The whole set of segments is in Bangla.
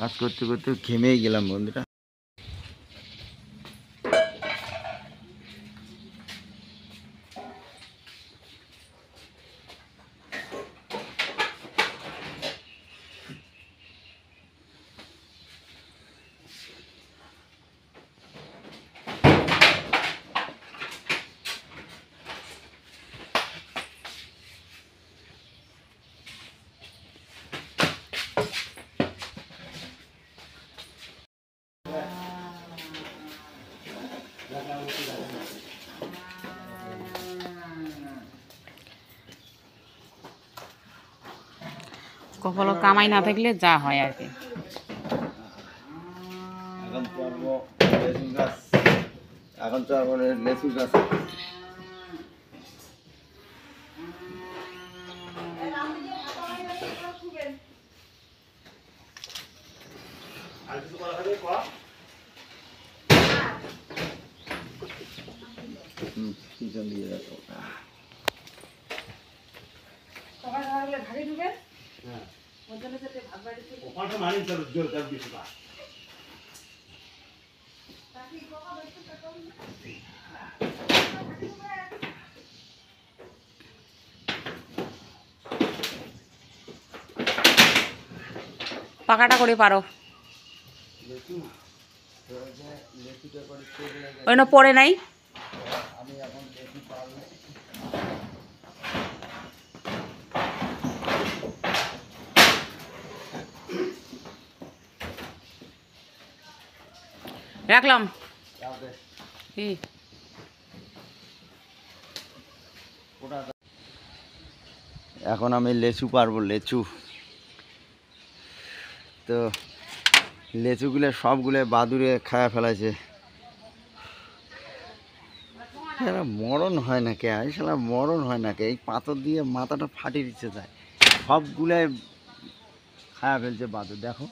কাজ করতে করতে ঘেমেই গেলাম বন্ধুরা। কখনো কামাই না থাকলে যা হয় আর কি। এখন তো আবার লেচু গাছ পিছন দিয়ে রাখো। পাকাটা করে পারো, ওই না পড়ে নাই। রাখলাম। এখন আমি লেচু পারবো, লেচু। তো লেচুগুলো সবগুলো বাদুড়ে খায়া ফেলাইছে। মরণ হয় না কে, শালা মরণ হয় না কে, এই পাথর দিয়ে মাথাটা ফাটিয়ে দিচ্ছে যায়। সবগুলাই খায়া ফেলছে বাদুড়, দেখো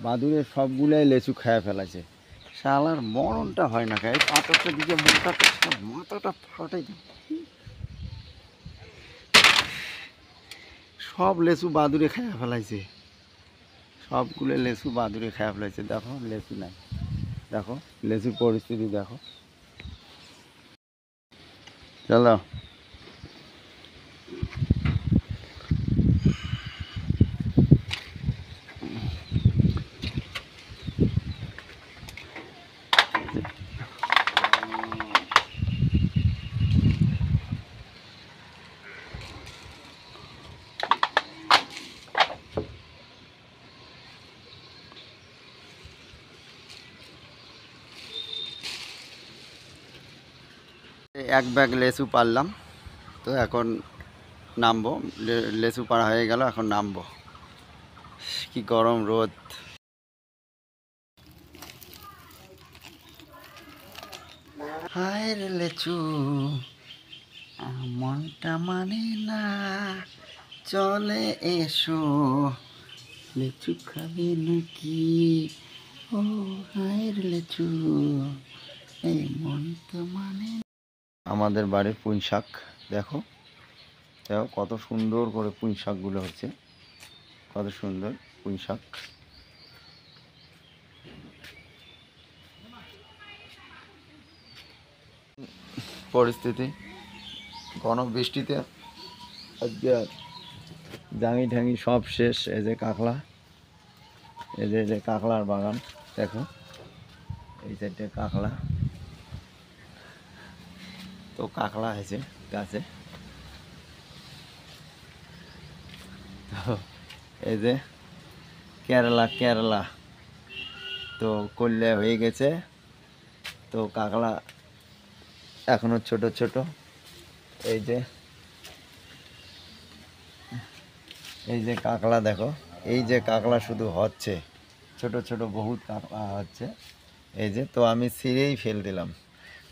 বাদুড়ে সবগুলাই লেচু খায়া ফেলাইছে। শালার মরণটা হয় না কে, এই পাথরটা দিকে মাথাটা ফাটাই দিই। সব লেচু বাদুড়ে খায়া ফেলাইছে, সবগুলো লেচু বাদুড়ে খায়া ফেলাইছে। দেখো লেচু নাই, দেখো লেচুর পরিস্থিতি দেখো। চলো এক ব্যাগ লেচু পারলাম, তো এখন নামবো। লেচু পাড়া হয়ে গেল, এখন নামবো। কি গরম রোদ। হায় রে লেচু মনটা মানে না, চলে এসো লেচু খাবে নাকি। ও হায় রে লেচু, এই মনটা মানে। আমাদের বাড়ির পুঁই শাক দেখো, দেখো কত সুন্দর করে পুঁই শাকগুলো হচ্ছে, কত সুন্দর পুঁই শাক। পরিস্থিতি ঘন বৃষ্টিতে আজকে জাঙি ঢাঙি সব শেষ। এই যে কাঁকড়া, এই যে কাঁকড়ার বাগান দেখো, এই সাইডে কাঁকড়া, তো কাঁকড়া হয়েছে গাছে। তো এই যে কেরালা তো করলে হয়ে গেছে। তো কাঁকড়া এখনো ছোট ছোট। এই যে কাঁকড়া দেখো, এই যে কাঁকড়া শুধু হচ্ছে, ছোট ছোট বহুত কাঁকড়া হচ্ছে। এই যে, তো আমি ছিঁড়েই ফেল দিলাম,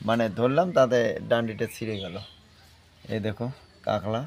মানে ধরলাম তাতে ডান্ডিটা ছিঁড়ে গেল। এই দেখো কাঁকড়া।